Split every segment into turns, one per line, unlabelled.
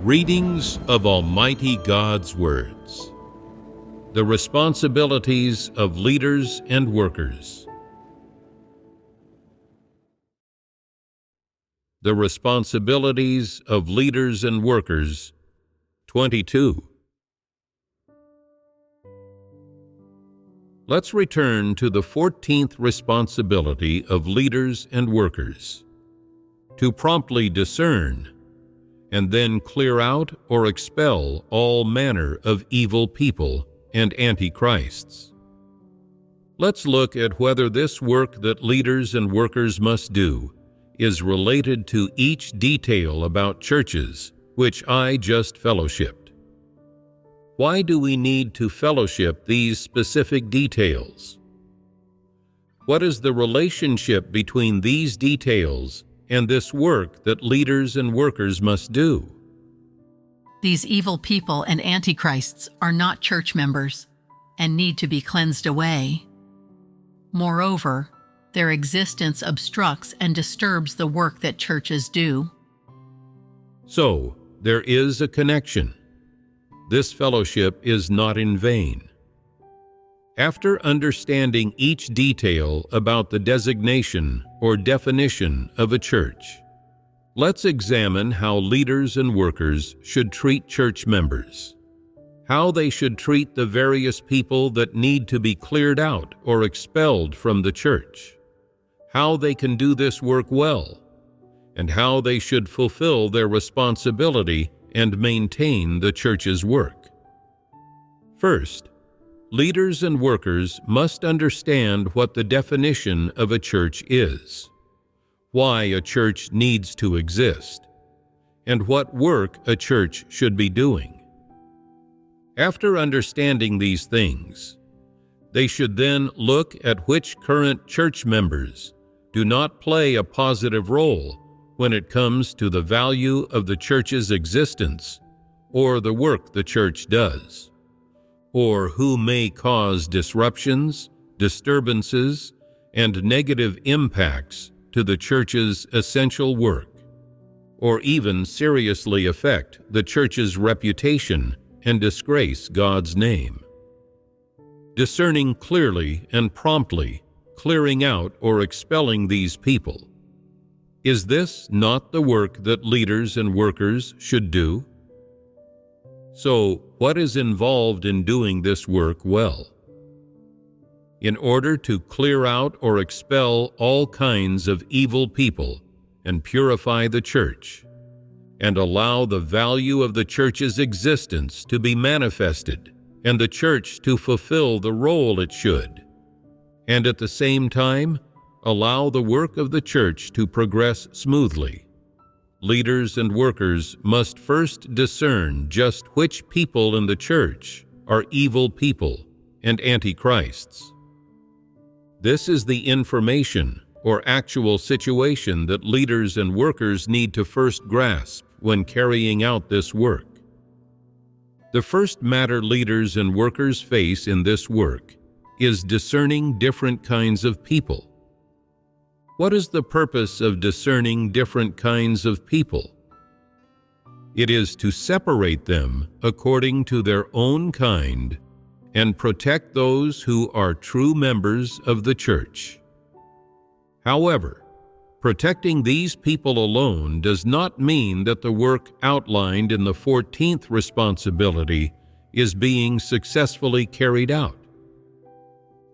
Readings of Almighty God's words. The responsibilities of leaders and workers. The responsibilities of leaders and workers, 22. Let's return to the 14th responsibility of leaders and workers: to promptly discern and then clear out or expel all manner of evil people and antichrists. Let's look at whether this work that leaders and workers must do is related to each detail about churches which I just fellowshipped. Why do we need to fellowship these specific details? What is the relationship between these details and this work that leaders and workers must do?
These evil people and antichrists are not church members and need to be cleansed away. Moreover, their existence obstructs and disturbs the work that churches do.
So, there is a connection. This fellowship is not in vain. After understanding each detail about the designation or definition of a church, let's examine how leaders and workers should treat church members, how they should treat the various people that need to be cleared out or expelled from the church, how they can do this work well, and how they should fulfill their responsibility and maintain the church's work. First, leaders and workers must understand what the definition of a church is, why a church needs to exist, and what work a church should be doing. After understanding these things, they should then look at which current church members do not play a positive role when it comes to the value of the church's existence or the work the church does, or who may cause disruptions, disturbances, and negative impacts to the church's essential work, or even seriously affect the church's reputation and disgrace God's name. Discerning clearly and promptly, clearing out or expelling these people. Is this not the work that leaders and workers should do? So, what is involved in doing this work well? In order to clear out or expel all kinds of evil people and purify the church, and allow the value of the church's existence to be manifested and the church to fulfill the role it should, and at the same time, allow the work of the church to progress smoothly, leaders and workers must first discern just which people in the church are evil people and antichrists. This is the information or actual situation that leaders and workers need to first grasp when carrying out this work. The first matter leaders and workers face in this work is discerning different kinds of people. What is the purpose of discerning different kinds of people? It is to separate them according to their own kind and protect those who are true members of the church. However, protecting these people alone does not mean that the work outlined in the 14th responsibility is being successfully carried out.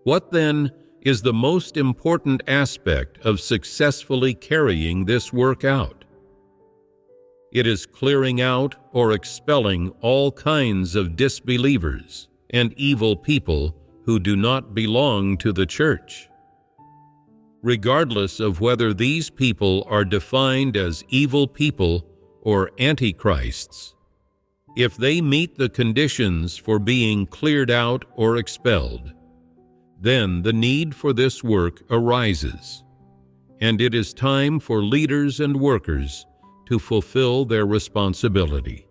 What then is the most important aspect of successfully carrying this work out? It is clearing out or expelling all kinds of disbelievers and evil people who do not belong to the church. Regardless of whether these people are defined as evil people or antichrists, if they meet the conditions for being cleared out or expelled, then the need for this work arises, and it is time for leaders and workers to fulfill their responsibility.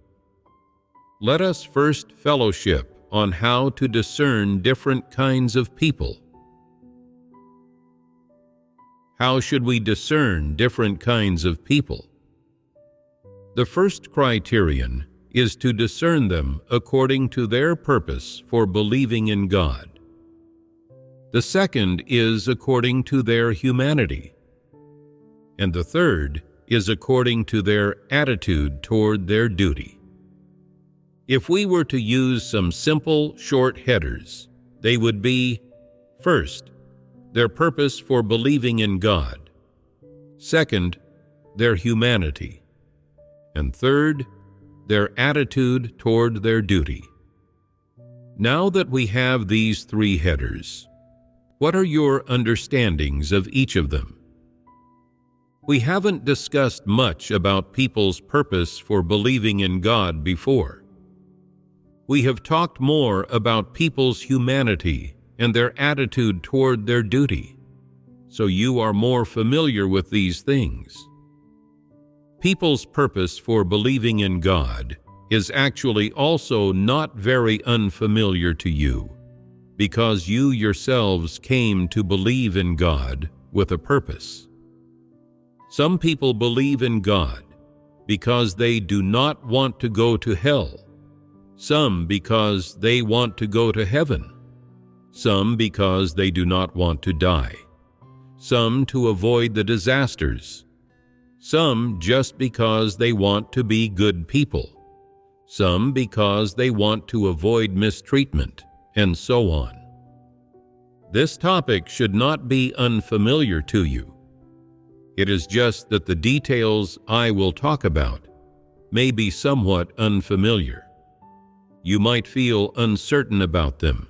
Let us first fellowship on how to discern different kinds of people. How should we discern different kinds of people? The first criterion is to discern them according to their purpose for believing in God. The second is according to their humanity. And the third is according to their attitude toward their duty. If we were to use some simple, short headers, they would be: first, their purpose for believing in God; second, their humanity; and third, their attitude toward their duty. Now that we have these three headers, what are your understandings of each of them? We haven't discussed much about people's purpose for believing in God before. We have talked more about people's humanity and their attitude toward their duty, so you are more familiar with these things. People's purpose for believing in God is actually also not very unfamiliar to you, because you yourselves came to believe in God with a purpose. Some people believe in God because they do not want to go to hell, some because they want to go to heaven, some because they do not want to die, some to avoid the disasters, some just because they want to be good people, some because they want to avoid mistreatment, and so on. This topic should not be unfamiliar to you. It is just that the details I will talk about may be somewhat unfamiliar. You might feel uncertain about them,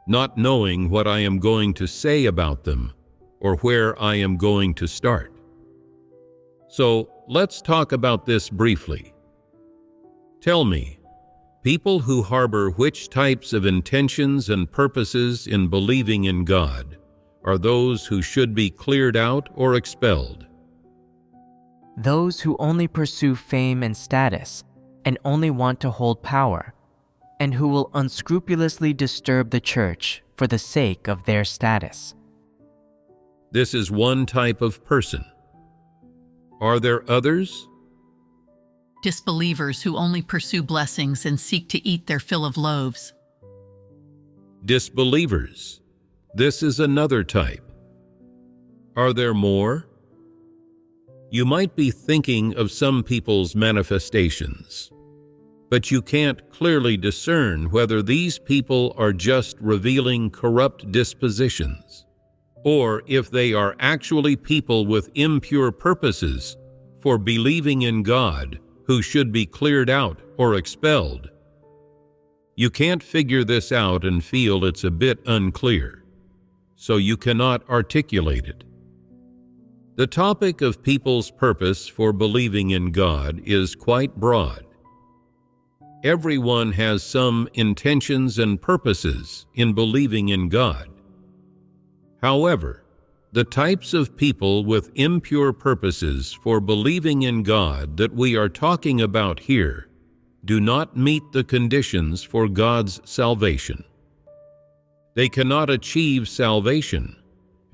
not knowing what I am going to say about them or where I am going to start. So let's talk about this briefly. Tell me, people who harbor which types of intentions and purposes in believing in God are those who should be cleared out or expelled?
Those who only pursue fame and status and only want to hold power, and who will unscrupulously disturb the church for the sake of their status.
This is one type of person. Are there others?
Disbelievers who only pursue blessings and seek to eat their fill of loaves.
Disbelievers. This is another type. Are there more? You might be thinking of some people's manifestations, but you can't clearly discern whether these people are just revealing corrupt dispositions, or if they are actually people with impure purposes for believing in God who should be cleared out or expelled. You can't figure this out and feel it's a bit unclear, so you cannot articulate it. The topic of people's purpose for believing in God is quite broad. Everyone has some intentions and purposes in believing in God. However, the types of people with impure purposes for believing in God that we are talking about here do not meet the conditions for God's salvation. They cannot achieve salvation,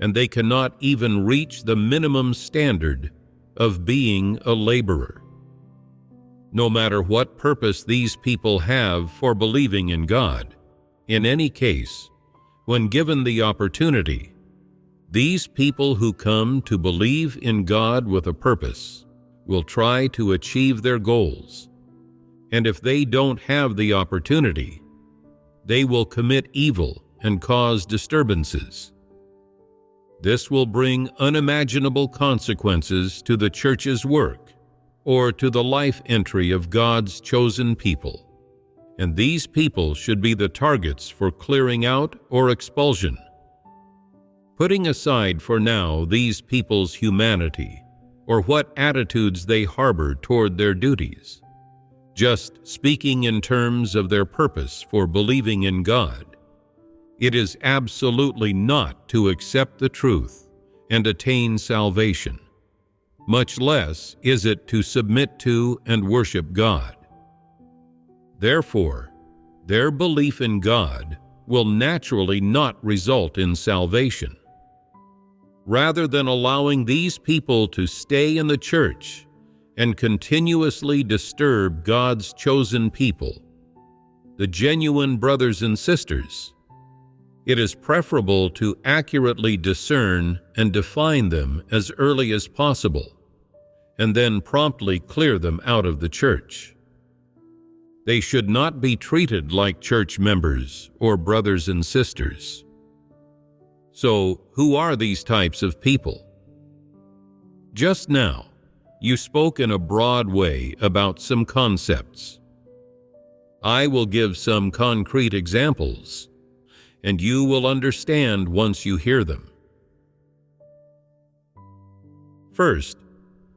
and they cannot even reach the minimum standard of being a laborer. No matter what purpose these people have for believing in God, in any case, when given the opportunity, these people who come to believe in God with a purpose will try to achieve their goals, and if they don't have the opportunity, they will commit evil and cause disturbances. This will bring unimaginable consequences to the church's work or to the life entry of God's chosen people, and these people should be the targets for clearing out or expulsion. Putting aside for now these people's humanity or what attitudes they harbor toward their duties, just speaking in terms of their purpose for believing in God, it is absolutely not to accept the truth and attain salvation. Much less is it to submit to and worship God. Therefore, their belief in God will naturally not result in salvation. Rather than allowing these people to stay in the church and continuously disturb God's chosen people, the genuine brothers and sisters, it is preferable to accurately discern and define them as early as possible, and then promptly clear them out of the church. They should not be treated like church members or brothers and sisters. So, who are these types of people? Just now, you spoke in a broad way about some concepts. I will give some concrete examples, and you will understand once you hear them. First,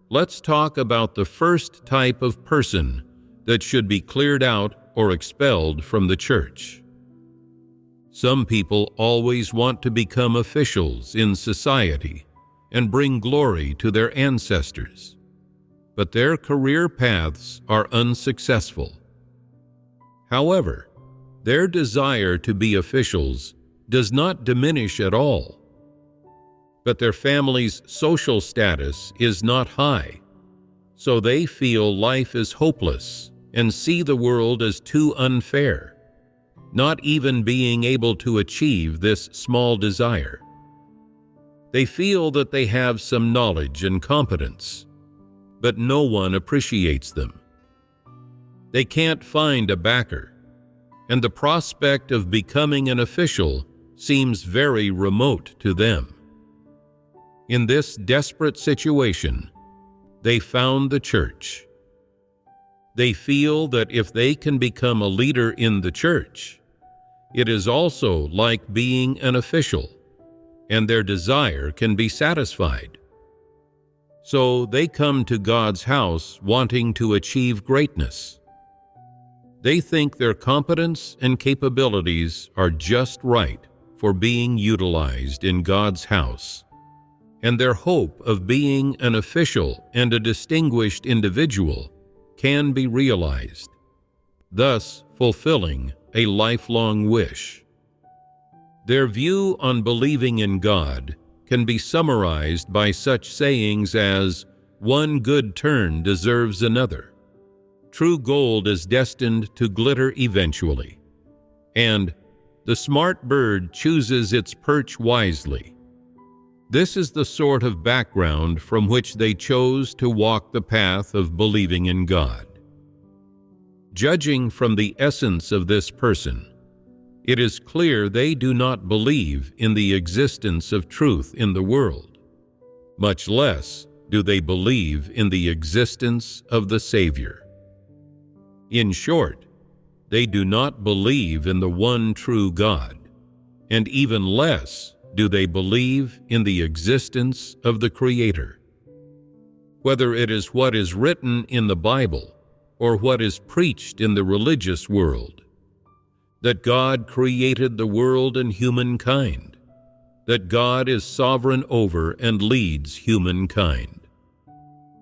let's talk about the first type of person that should be cleared out or expelled from the church. Some people always want to become officials in society and bring glory to their ancestors, but their career paths are unsuccessful. However, their desire to be officials does not diminish at all, but their family's social status is not high, so they feel life is hopeless and see the world as too unfair, not even being able to achieve this small desire. They feel that they have some knowledge and competence, but no one appreciates them. They can't find a backer, and the prospect of becoming an official seems very remote to them. In this desperate situation, they found the church. They feel that if they can become a leader in the church, it is also like being an official, and their desire can be satisfied. So they come to God's house wanting to achieve greatness. They think their competence and capabilities are just right for being utilized in God's house, and their hope of being an official and a distinguished individual can be realized, thus fulfilling a lifelong wish. Their view on believing in God can be summarized by such sayings as, "One good turn deserves another," "True gold is destined to glitter eventually," and "The smart bird chooses its perch wisely." This is the sort of background from which they chose to walk the path of believing in God. Judging from the essence of this person, it is clear they do not believe in the existence of truth in the world, much less do they believe in the existence of the Savior. In short, they do not believe in the one true God, and even less do they believe in the existence of the Creator. Whether it is what is written in the Bible or what is preached in the religious world, that God created the world and humankind, that God is sovereign over and leads humankind.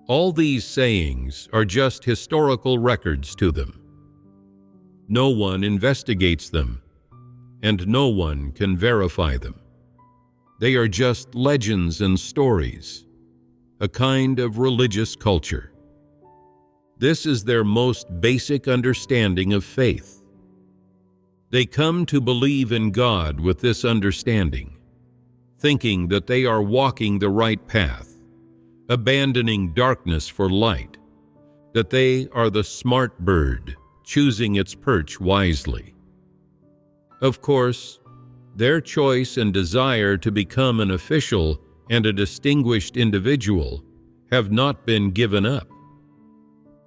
All these sayings are just historical records to them. No one investigates them, and no one can verify them. They are just legends and stories, a kind of religious culture. This is their most basic understanding of faith. They come to believe in God with this understanding, thinking that they are walking the right path, abandoning darkness for light, that they are the smart bird, choosing its perch wisely. Of course, their choice and desire to become an official and a distinguished individual have not been given up.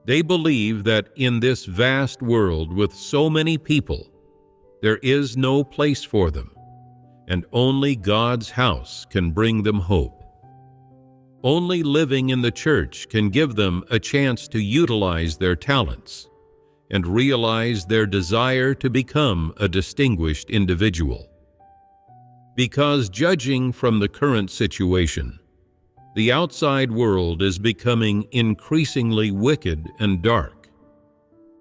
They believe that in this vast world with so many people, there is no place for them, and only God's house can bring them hope. Only living in the church can give them a chance to utilize their talents and realize their desire to become a distinguished individual. Because judging from the current situation, the outside world is becoming increasingly wicked and dark.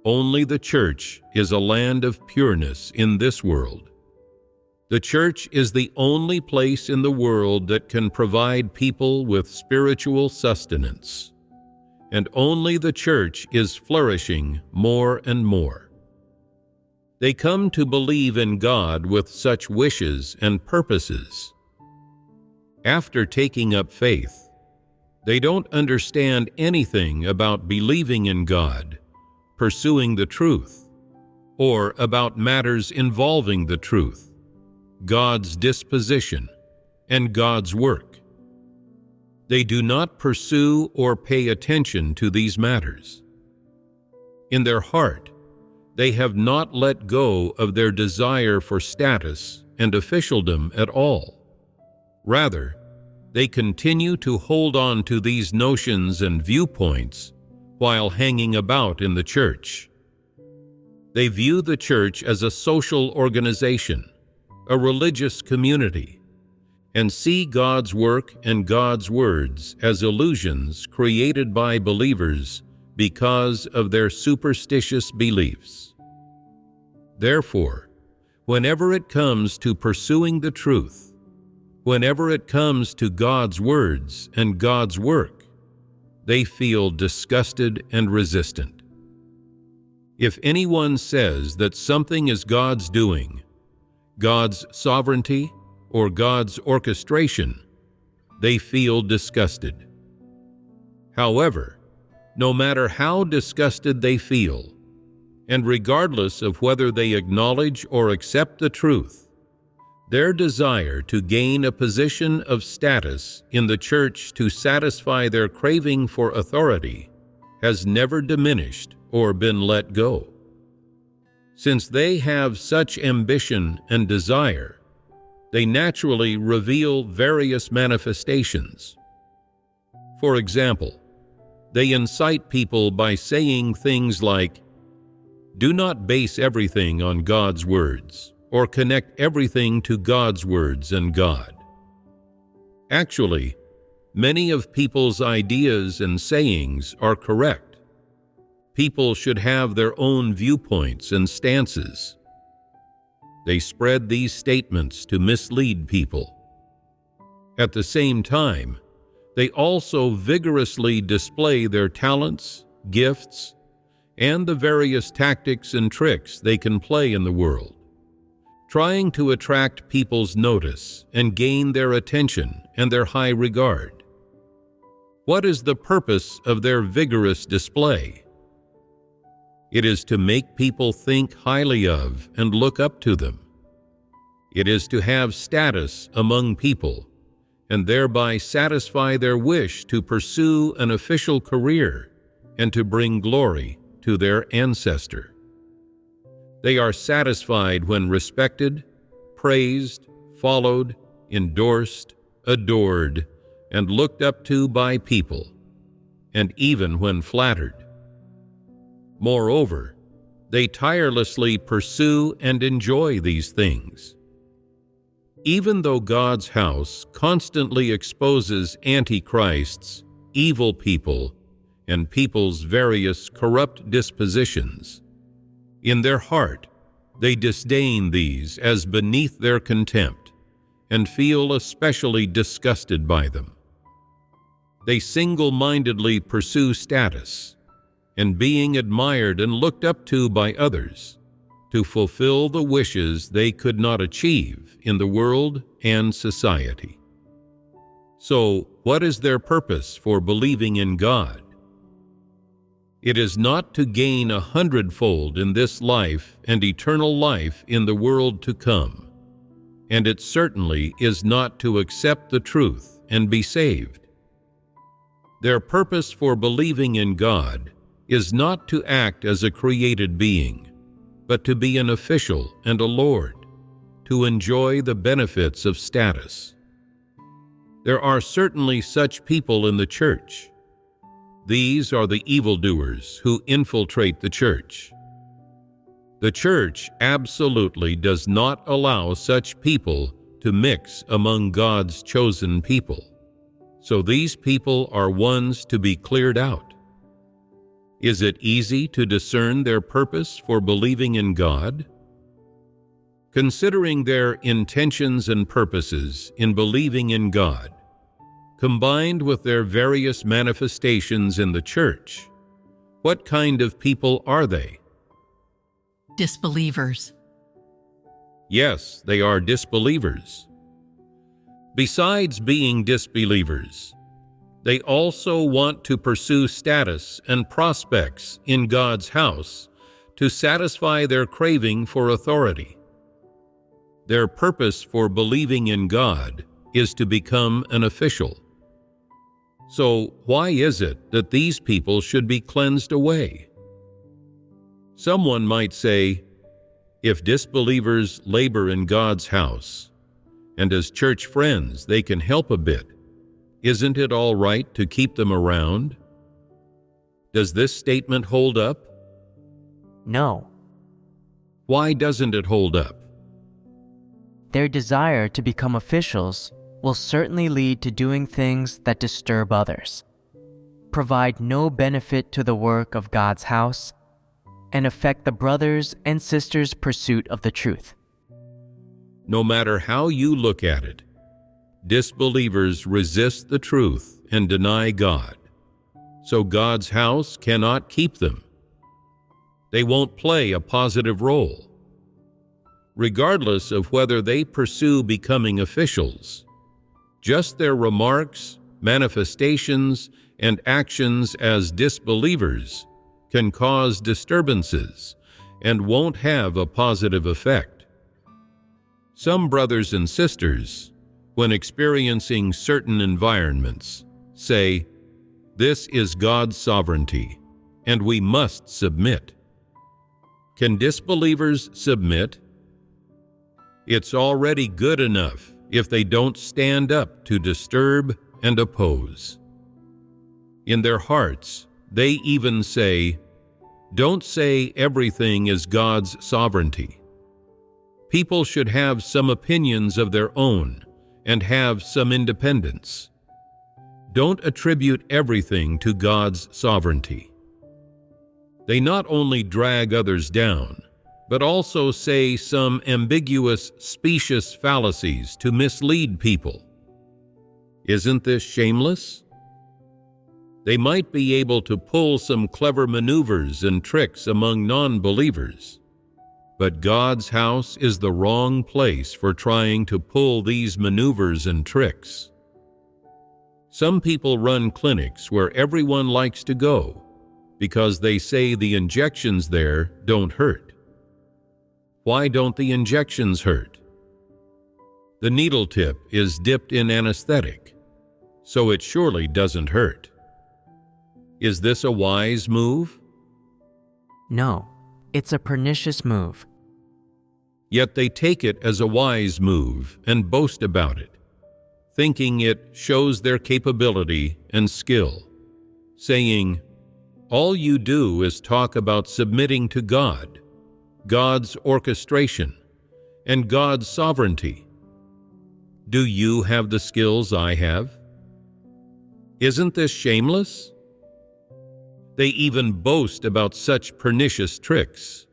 Only the church is a land of pureness in this world. The church is the only place in the world that can provide people with spiritual sustenance, and only the church is flourishing more and more. They come to believe in God with such wishes and purposes. After taking up faith, they don't understand anything about believing in God, pursuing the truth, or about matters involving the truth, God's disposition, and God's work. They do not pursue or pay attention to these matters. In their heart, they have not let go of their desire for status and officialdom at all. Rather, they continue to hold on to these notions and viewpoints while hanging about in the church. They view the church as a social organization, a religious community, and see God's work and God's words as illusions created by believers because of their superstitious beliefs. Therefore, whenever it comes to pursuing the truth, whenever it comes to God's words and God's work, they feel disgusted and resistant. If anyone says that something is God's doing, God's sovereignty, or God's orchestration, they feel disgusted. However, no matter how disgusted they feel, and regardless of whether they acknowledge or accept the truth, their desire to gain a position of status in the church to satisfy their craving for authority has never diminished or been let go. Since they have such ambition and desire, they naturally reveal various manifestations. For example, they incite people by saying things like, "Do not base everything on God's words, or connect everything to God's words and God." Actually, many of people's ideas and sayings are correct. People should have their own viewpoints and stances. They spread these statements to mislead people. At the same time, they also vigorously display their talents, gifts, and the various tactics and tricks they can play in the world, trying to attract people's notice and gain their attention and their high regard. What is the purpose of their vigorous display? It is to make people think highly of and look up to them. It is to have status among people and thereby satisfy their wish to pursue an official career and to bring glory to their ancestor. They are satisfied when respected, praised, followed, endorsed, adored, and looked up to by people, and even when flattered. Moreover, they tirelessly pursue and enjoy these things. Even though God's house constantly exposes antichrists, evil people, and people's various corrupt dispositions, in their heart they disdain these as beneath their contempt and feel especially disgusted by them. They single-mindedly pursue status and being admired and looked up to by others to fulfill the wishes they could not achieve in the world and society. So, what is their purpose for believing in God? It is not to gain 100-fold in this life and eternal life in the world to come, and it certainly is not to accept the truth and be saved. Their purpose for believing in God is not to act as a created being, but to be an official and a lord, to enjoy the benefits of status. There are certainly such people in the church. These are the evildoers who infiltrate the church. The church absolutely does not allow such people to mix among God's chosen people, so these people are ones to be cleared out. Is it easy to discern their purpose for believing in God? Considering their intentions and purposes in believing in God, combined with their various manifestations in the church, what kind of people are they?
Disbelievers.
Yes, they are disbelievers. Besides being disbelievers, they also want to pursue status and prospects in God's house to satisfy their craving for authority. Their purpose for believing in God is to become an official. So why is it that these people should be cleansed away? Someone might say, if disbelievers labor in God's house, and as church friends they can help a bit, isn't it all right to keep them around? Does this statement hold up?
No.
Why doesn't it hold up?
Their desire to become officials will certainly lead to doing things that disturb others, provide no benefit to the work of God's house, and affect the brothers' and sisters' pursuit of the truth.
No matter how you look at it, disbelievers resist the truth and deny God, so God's house cannot keep them. They won't play a positive role. Regardless of whether they pursue becoming officials, just their remarks, manifestations, and actions as disbelievers can cause disturbances and won't have a positive effect. Some brothers and sisters, when experiencing certain environments, say, "This is God's sovereignty, and we must submit." Can disbelievers submit? It's already good enough if they don't stand up to disturb and oppose. In their hearts, they even say, "Don't say everything is God's sovereignty." People should have some opinions of their own and have some independence. Don't attribute everything to God's sovereignty. They not only drag others down, but also say some ambiguous, specious fallacies to mislead people. Isn't this shameless? They might be able to pull some clever maneuvers and tricks among non-believers, but God's house is the wrong place for trying to pull these maneuvers and tricks. Some people run clinics where everyone likes to go because they say the injections there don't hurt. Why don't the injections hurt? The needle tip is dipped in anesthetic, so it surely doesn't hurt. Is this a wise move?
No, it's a pernicious move.
Yet they take it as a wise move and boast about it, thinking it shows their capability and skill, saying, "All you do is talk about submitting to God, God's orchestration, and God's sovereignty. Do you have the skills I have?" Isn't this shameless? They even boast about such pernicious tricks.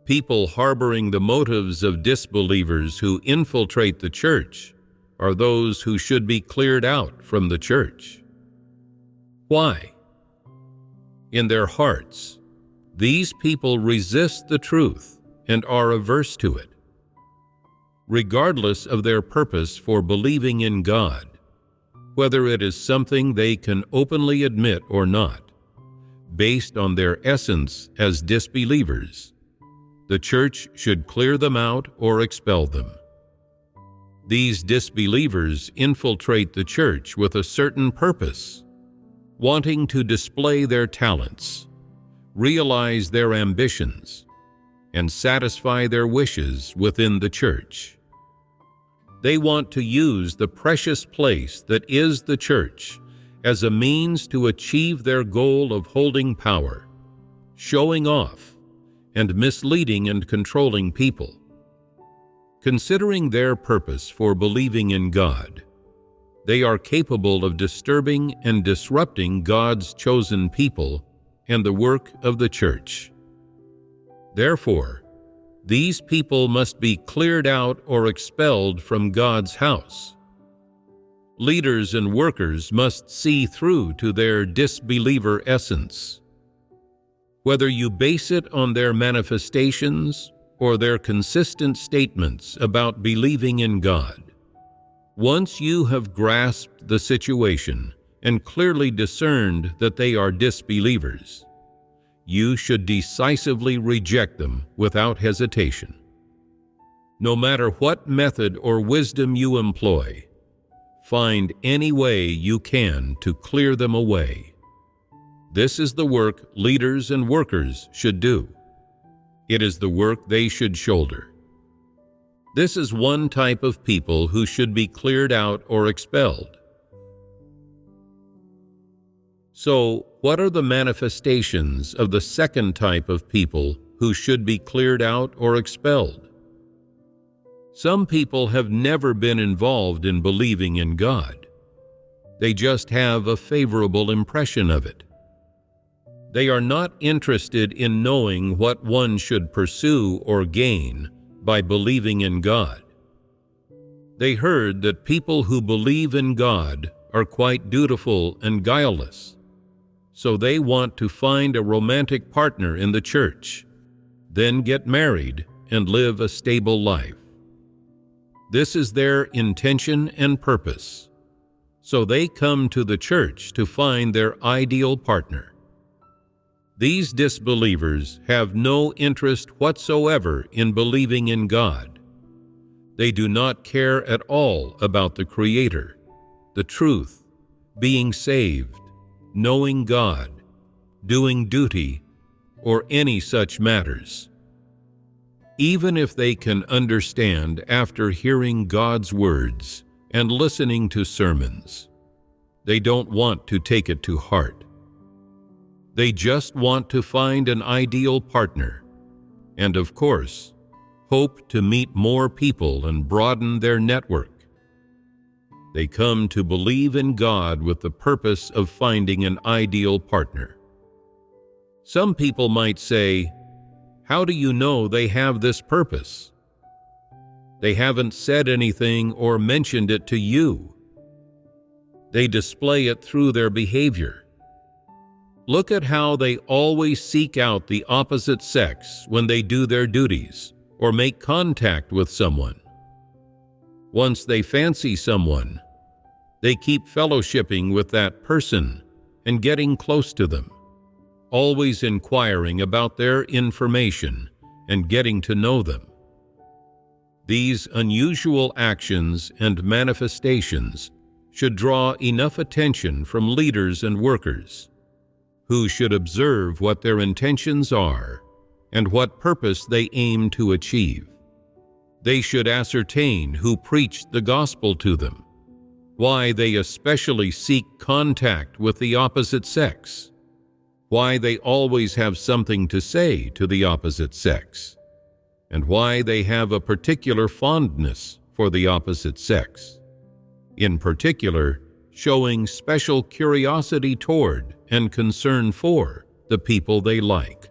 People harboring the motives of disbelievers who infiltrate the church are those who should be cleared out from the church. Why? In their hearts, these people resist the truth and are averse to it. Regardless of their purpose for believing in God, whether it is something they can openly admit or not, based on their essence as disbelievers, the church should clear them out or expel them. These disbelievers infiltrate the church with a certain purpose, wanting to display their talents, realize their ambitions, and satisfy their wishes within the church. They want to use the precious place that is the church as a means to achieve their goal of holding power, showing off, and misleading and controlling people. Considering their purpose for believing in God, they are capable of disturbing and disrupting God's chosen people and the work of the church. Therefore, these people must be cleared out or expelled from God's house. Leaders and workers must see through to their disbeliever essence. Whether you base it on their manifestations or their consistent statements about believing in God, once you have grasped the situation and clearly discerned that they are disbelievers, you should decisively reject them without hesitation. No matter what method or wisdom you employ, find any way you can to clear them away. This is the work leaders and workers should do. It is the work they should shoulder. This is one type of people who should be cleared out or expelled. So, what are the manifestations of the second type of people who should be cleared out or expelled? Some people have never been involved in believing in God. They just have a favorable impression of it. They are not interested in knowing what one should pursue or gain by believing in God. They heard that people who believe in God are quite dutiful and guileless, so they want to find a romantic partner in the church, then get married and live a stable life. This is their intention and purpose, so they come to the church to find their ideal partner. These disbelievers have no interest whatsoever in believing in God. They do not care at all about the Creator, the truth, being saved, knowing God, doing duty, or any such matters. Even if they can understand after hearing God's words and listening to sermons, they don't want to take it to heart. They just want to find an ideal partner, and of course, hope to meet more people and broaden their network. They come to believe in God with the purpose of finding an ideal partner. Some people might say, "How do you know they have this purpose?" They haven't said anything or mentioned it to you. They display it through their behavior. Look at how they always seek out the opposite sex when they do their duties or make contact with someone. Once they fancy someone, they keep fellowshipping with that person and getting close to them, always inquiring about their information and getting to know them. These unusual actions and manifestations should draw enough attention from leaders and workers, who should observe what their intentions are and what purpose they aim to achieve. They should ascertain who preached the gospel to them, why they especially seek contact with the opposite sex, why they always have something to say to the opposite sex, and why they have a particular fondness for the opposite sex, in particular, showing special curiosity toward and concern for the people they like.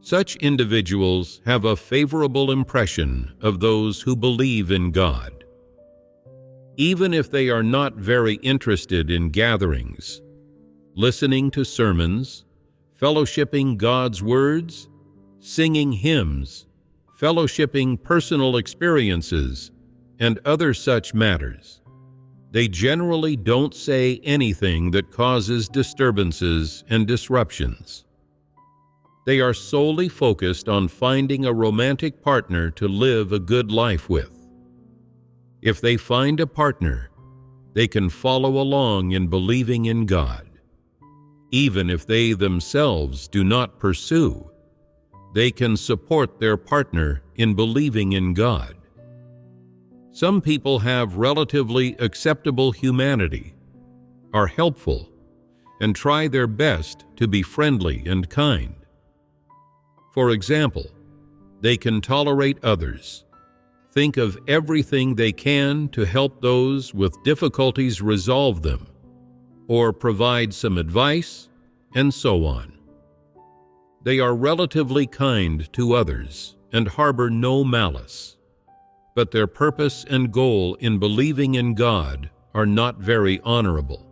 Such individuals have a favorable impression of those who believe in God. Even if they are not very interested in gatherings, listening to sermons, fellowshipping God's words, singing hymns, fellowshipping personal experiences, and other such matters, they generally don't say anything that causes disturbances and disruptions. They are solely focused on finding a romantic partner to live a good life with. If they find a partner, they can follow along in believing in God. Even if they themselves do not pursue, they can support their partner in believing in God. Some people have relatively acceptable humanity, are helpful, and try their best to be friendly and kind. For example, they can tolerate others, think of everything they can to help those with difficulties resolve them, or provide some advice, and so on. They are relatively kind to others and harbor no malice, but their purpose and goal in believing in God are not very honorable.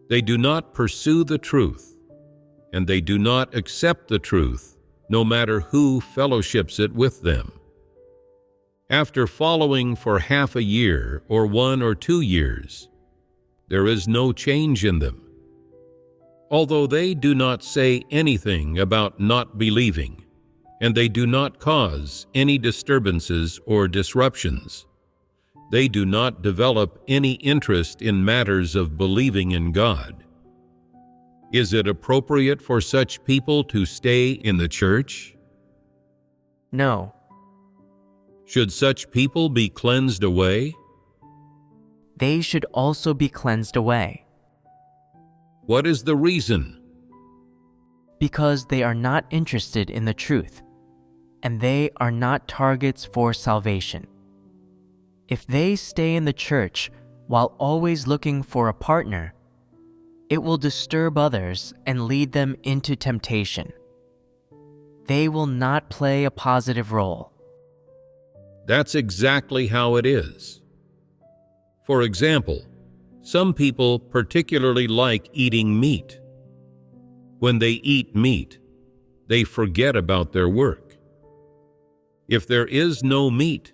They do not pursue the truth, and they do not accept the truth, no matter who fellowships it with them. After following for half a year or 1 or 2 years, there is no change in them. Although they do not say anything about not believing, and they do not cause any disturbances or disruptions, they do not develop any interest in matters of believing in God. Is it appropriate for such people to stay in the church?
No.
Should such people be cleansed away?
They should also be cleansed away.
What is the reason?
Because they are not interested in the truth, and they are not targets for salvation. If they stay in the church while always looking for a partner, it will disturb others and lead them into temptation. They will not play a positive role.
That's exactly how it is. For example, some people particularly like eating meat. When they eat meat, they forget about their work. If there is no meat,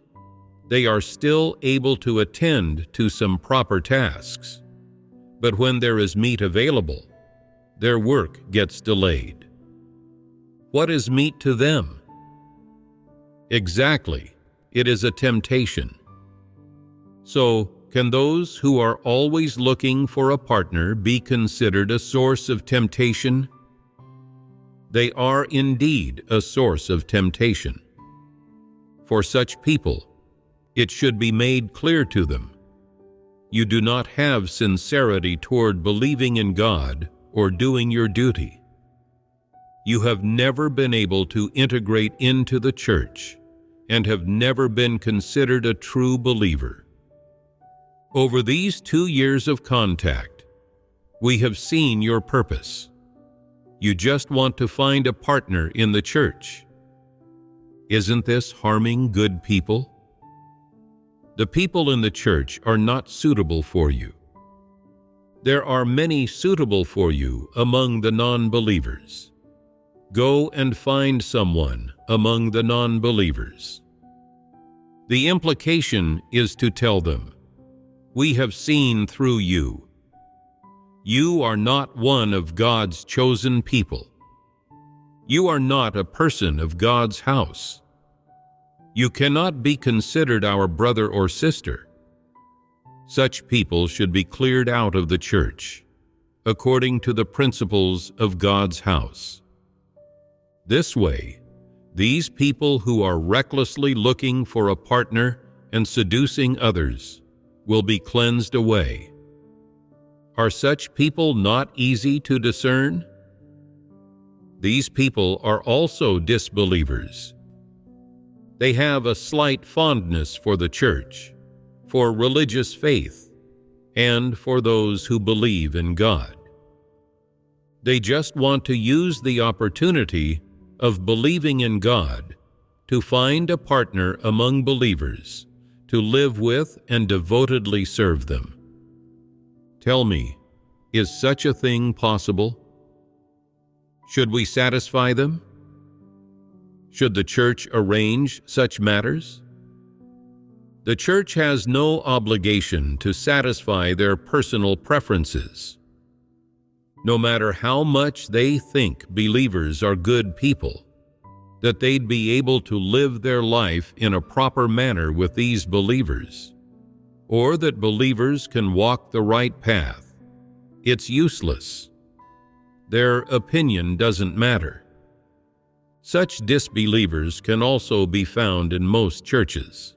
they are still able to attend to some proper tasks. But when there is meat available, their work gets delayed. What is meat to them? Exactly, it is a temptation. So, can those who are always looking for a partner be considered a source of temptation? They are indeed a source of temptation. For such people, it should be made clear to them: you do not have sincerity toward believing in God or doing your duty. You have never been able to integrate into the church and have never been considered a true believer. Over these 2 years of contact, we have seen your purpose. You just want to find a partner in the church. Isn't this harming good people? The people in the church are not suitable for you. There are many suitable for you among the non-believers. Go and find someone among the non-believers. The implication is to tell them, we have seen through you. You are not one of God's chosen people. You are not a person of God's house. You cannot be considered our brother or sister. Such people should be cleared out of the church, according to the principles of God's house. This way, these people who are recklessly looking for a partner and seducing others will be cleansed away. Are such people not easy to discern? These people are also disbelievers. They have a slight fondness for the church, for religious faith, and for those who believe in God. They just want to use the opportunity of believing in God to find a partner among believers to live with and devotedly serve them. Tell me, is such a thing possible? Should we satisfy them? Should the church arrange such matters? The church has no obligation to satisfy their personal preferences. No matter how much they think believers are good people, that they'd be able to live their life in a proper manner with these believers, or that believers can walk the right path, it's useless. Their opinion doesn't matter. Such disbelievers can also be found in most churches.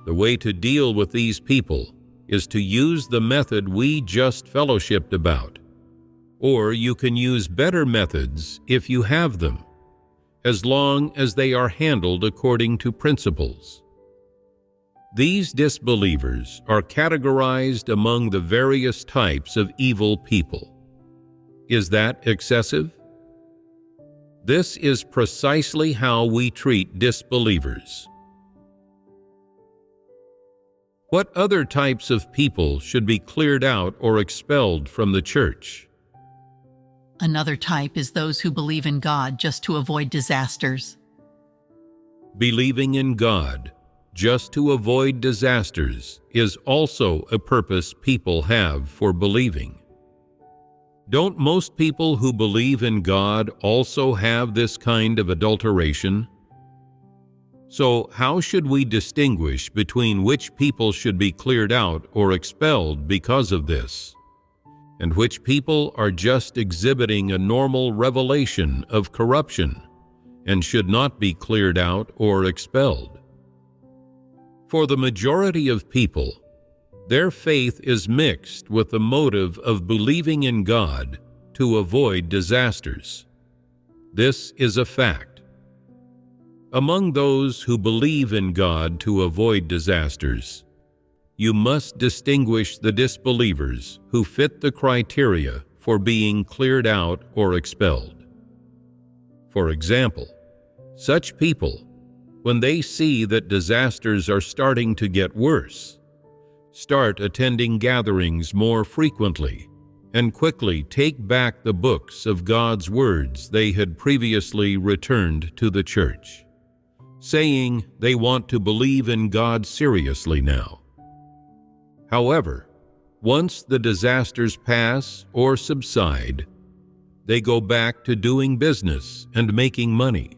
The way to deal with these people is to use the method we just fellowshipped about, or you can use better methods if you have them, as long as they are handled according to principles. These disbelievers are categorized among the various types of evil people. Is that excessive? This is precisely how we treat disbelievers. What other types of people should be cleared out or expelled from the church?
Another type is those who believe in God just to avoid disasters.
Believing in God just to avoid disasters is also a purpose people have for believing. Don't most people who believe in God also have this kind of adulteration? So how should we distinguish between which people should be cleared out or expelled because of this, and which people are just exhibiting a normal revelation of corruption and should not be cleared out or expelled? For the majority of people, their faith is mixed with the motive of believing in God to avoid disasters. This is a fact. Among those who believe in God to avoid disasters, you must distinguish the disbelievers who fit the criteria for being cleared out or expelled. For example, such people, when they see that disasters are starting to get worse, start attending gatherings more frequently and quickly take back the books of God's words they had previously returned to the church, saying they want to believe in God seriously now. However, once the disasters pass or subside, they go back to doing business and making money,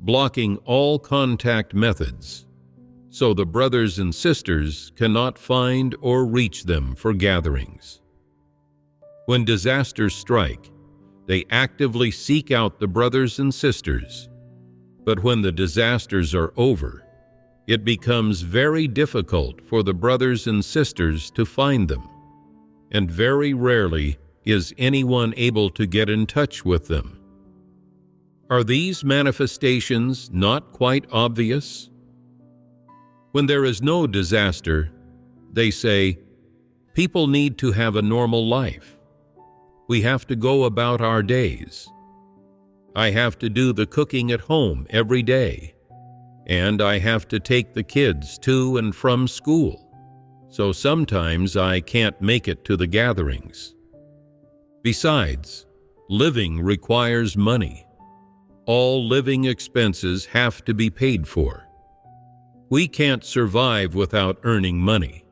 blocking all contact methods, so the brothers and sisters cannot find or reach them for gatherings. When disasters strike, they actively seek out the brothers and sisters, but when the disasters are over, it becomes very difficult for the brothers and sisters to find them, and very rarely is anyone able to get in touch with them. Are these manifestations not quite obvious? When there is no disaster, they say, people need to have a normal life. We have to go about our days. I have to do the cooking at home every day, and I have to take the kids to and from school, so sometimes I can't make it to the gatherings. Besides, living requires money. All living expenses have to be paid for. We can't survive without earning money.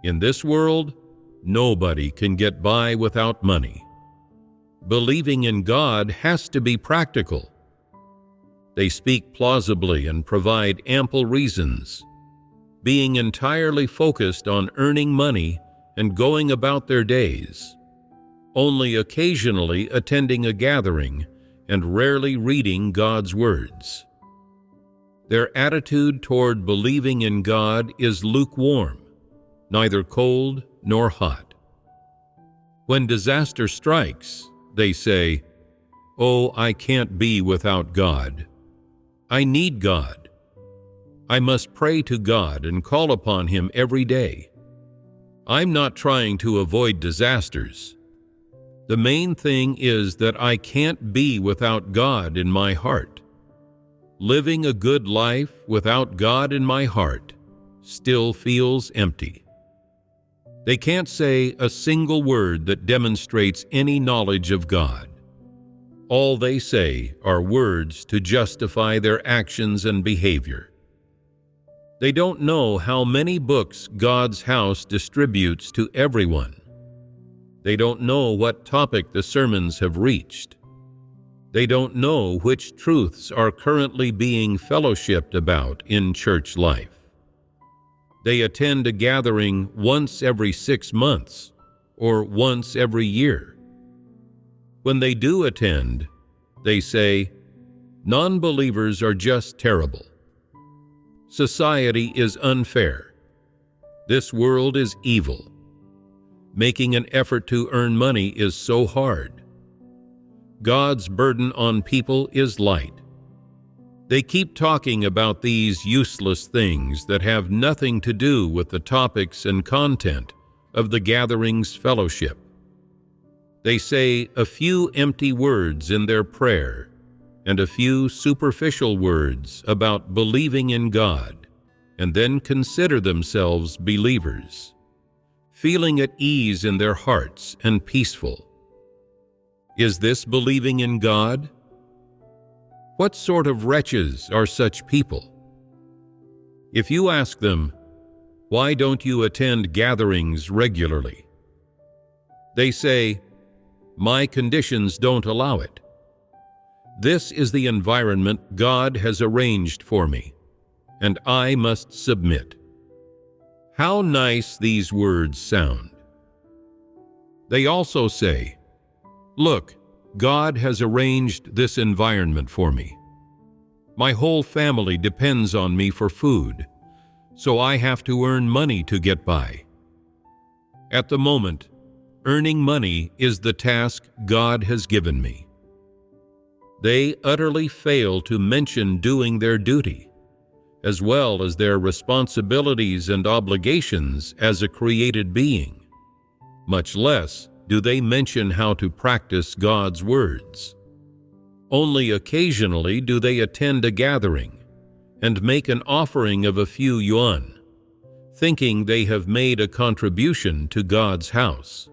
In this world, nobody can get by without money. Believing in God has to be practical. They speak plausibly and provide ample reasons, being entirely focused on earning money and going about their days, only occasionally attending a gathering and rarely reading God's words. Their attitude toward believing in God is lukewarm, neither cold nor hot. When disaster strikes, they say, "Oh, I can't be without God. I need God. I must pray to God and call upon Him every day. I'm not trying to avoid disasters. The main thing is that I can't be without God in my heart. Living a good life without God in my heart still feels empty." They can't say a single word that demonstrates any knowledge of God. All they say are words to justify their actions and behavior. They don't know how many books God's house distributes to everyone. They don't know what topic the sermons have reached. They don't know which truths are currently being fellowshipped about in church life. They attend a gathering once every 6 months or once every year. When they do attend, they say, "Non-believers are just terrible. Society is unfair. This world is evil. Making an effort to earn money is so hard. God's burden on people is light." They keep talking about these useless things that have nothing to do with the topics and content of the gathering's fellowship. They say a few empty words in their prayer and a few superficial words about believing in God, and then consider themselves believers, feeling at ease in their hearts and peaceful. Is this believing in God? What sort of wretches are such people? If you ask them, "Why don't you attend gatherings regularly?" they say, "My conditions don't allow it. This is the environment God has arranged for me, and I must submit." How nice these words sound. They also say, "Look, God has arranged this environment for me. My whole family depends on me for food, so I have to earn money to get by. At the moment, earning money is the task God has given me." They utterly fail to mention doing their duty, as well as their responsibilities and obligations as a created being. Much less do they mention how to practice God's words. Only occasionally do they attend a gathering and make an offering of a few yuan, thinking they have made a contribution to God's house.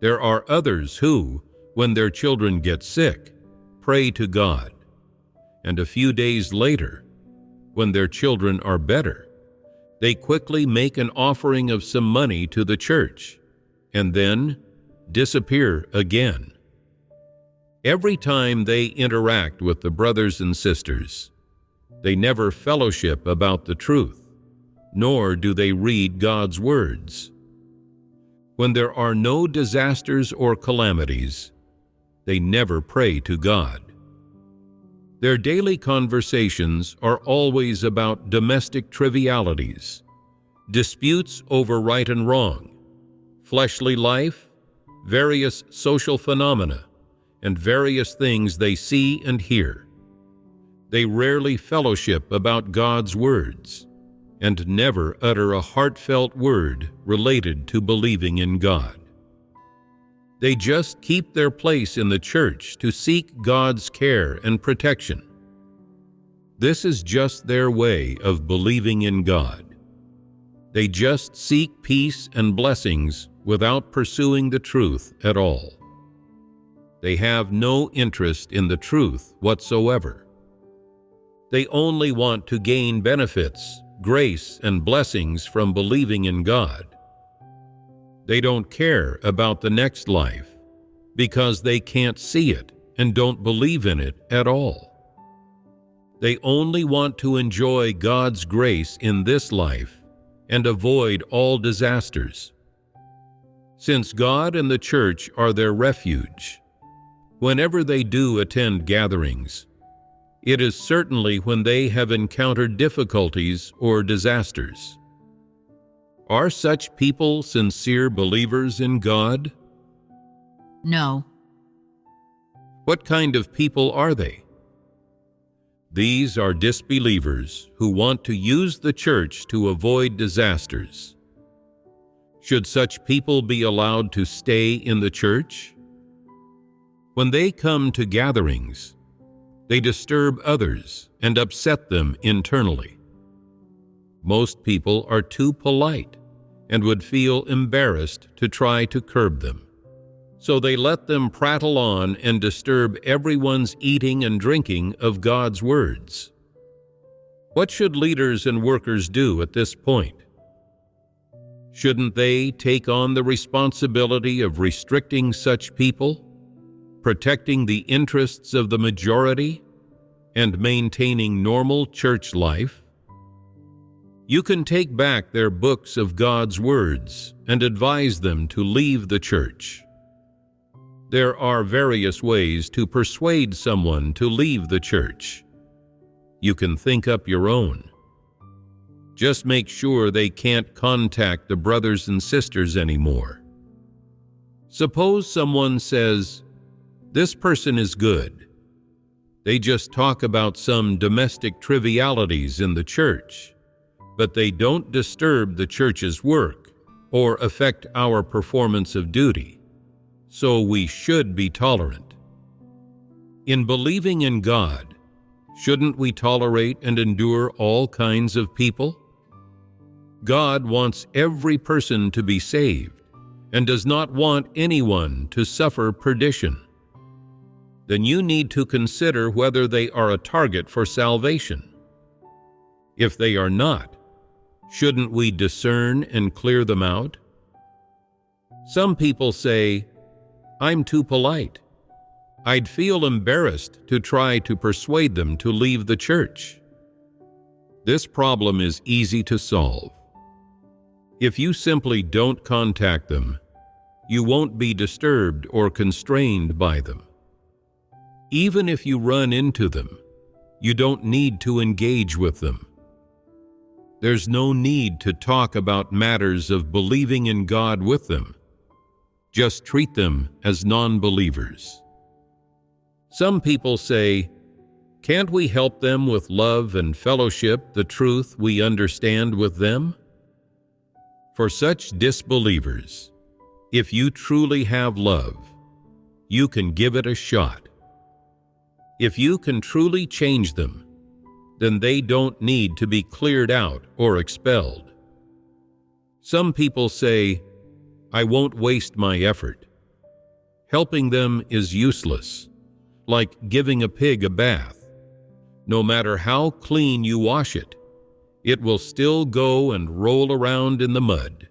There are others who, when their children get sick, pray to God, and a few days later, when their children are better, they quickly make an offering of some money to the church, and then disappear again. Every time they interact with the brothers and sisters, they never fellowship about the truth, nor do they read God's words. When there are no disasters or calamities, they never pray to God. Their daily conversations are always about domestic trivialities, disputes over right and wrong, fleshly life, various social phenomena, and various things they see and hear. They rarely fellowship about God's words, and never utter a heartfelt word related to believing in God. They just keep their place in the church to seek God's care and protection. This is just their way of believing in God. They just seek peace and blessings without pursuing the truth at all. They have no interest in the truth whatsoever. They only want to gain benefits, grace, and blessings from believing in God. They don't care about the next life because they can't see it and don't believe in it at all. They only want to enjoy God's grace in this life and avoid all disasters. Since God and the church are their refuge, whenever they do attend gatherings, it is certainly when they have encountered difficulties or disasters. Are such people sincere believers in God?
No.
What kind of people are they? These are disbelievers who want to use the church to avoid disasters. Should such people be allowed to stay in the church? When they come to gatherings, they disturb others and upset them internally. Most people are too polite and would feel embarrassed to try to curb them. So they let them prattle on and disturb everyone's eating and drinking of God's words. What should leaders and workers do at this point? Shouldn't they take on the responsibility of restricting such people, protecting the interests of the majority, and maintaining normal church life? You can take back their books of God's words and advise them to leave the church. There are various ways to persuade someone to leave the church. You can think up your own. Just make sure they can't contact the brothers and sisters anymore. Suppose someone says, "This person is good. They just talk about some domestic trivialities in the church, but they don't disturb the church's work or affect our performance of duty, so we should be tolerant." In believing in God, Shouldn't we tolerate and endure all kinds of people? God wants every person to be saved and does not want anyone to suffer perdition. Then you need to consider whether they are a target for salvation. If they are not, shouldn't we discern and clear them out? Some people say, "I'm too polite. I'd feel embarrassed to try to persuade them to leave the church." This problem is easy to solve. If you simply don't contact them, you won't be disturbed or constrained by them. Even if you run into them, you don't need to engage with them. There's no need to talk about matters of believing in God with them. Just treat them as non-believers. Some people say, "Can't we help them with love and fellowship the truth we understand with them?" For such disbelievers, if you truly have love, you can give it a shot. If you can truly change them, then they don't need to be cleared out or expelled. Some people say, "I won't waste my effort." Helping them is useless, like giving a pig a bath. No matter how clean you wash it, it will still go and roll around in the mud.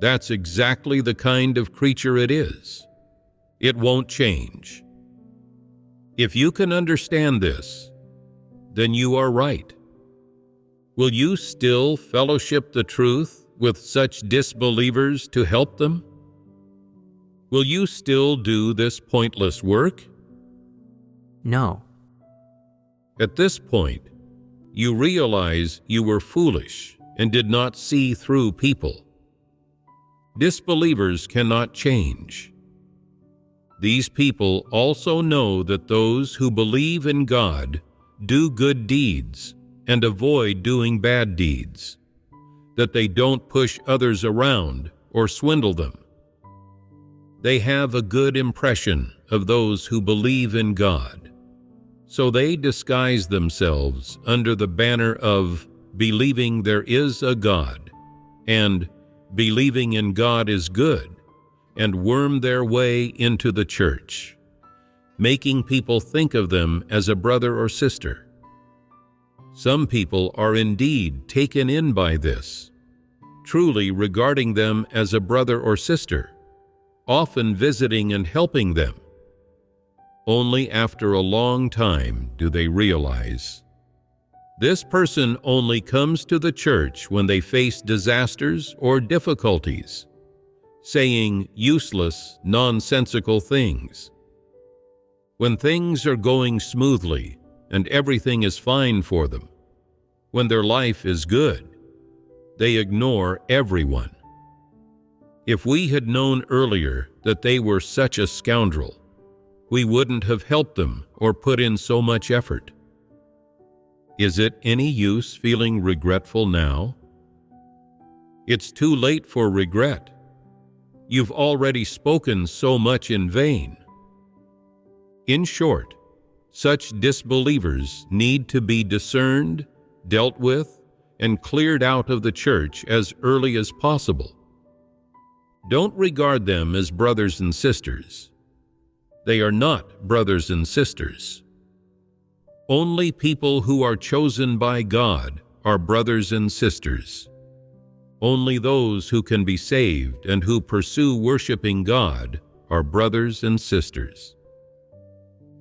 That's exactly the kind of creature it is. It won't change. If you can understand this, then you are right. Will you still fellowship the truth with such disbelievers to help them? Will you still do this pointless work?
No.
At this point, you realize you were foolish and did not see through people. Disbelievers cannot change. These people also know that those who believe in God do good deeds and avoid doing bad deeds, that they don't push others around or swindle them. They have a good impression of those who believe in God, so they disguise themselves under the banner of believing there is a God and believing in God is good, and worm their way into the church, making people think of them as a brother or sister. Some people are indeed taken in by this, truly regarding them as a brother or sister, often visiting and helping them. Only after a long time do they realize this person only comes to the church when they face disasters or difficulties, saying useless, nonsensical things. When things are going smoothly and everything is fine for them, when their life is good, they ignore everyone. If we had known earlier that they were such a scoundrel, we wouldn't have helped them or put in so much effort. Is it any use feeling regretful now? It's too late for regret. You've already spoken so much in vain. In short, such disbelievers need to be discerned, dealt with, and cleared out of the church as early as possible. Don't regard them as brothers and sisters. They are not brothers and sisters. Only people who are chosen by God are brothers and sisters. Only those who can be saved and who pursue worshiping God are brothers and sisters.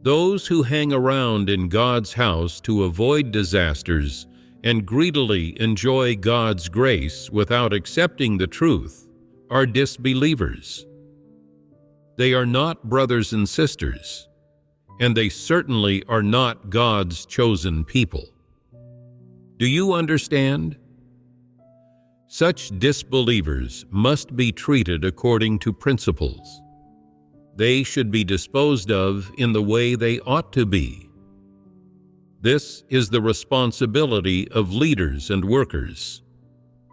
Those who hang around in God's house to avoid disasters and greedily enjoy God's grace without accepting the truth are disbelievers. They are not brothers and sisters, and they certainly are not God's chosen people. Do you understand? Such disbelievers must be treated according to principles. They should be disposed of in the way they ought to be. This is the responsibility of leaders and workers,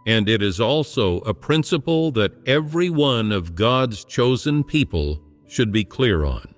and it is also a principle that every one of God's chosen people should be clear on.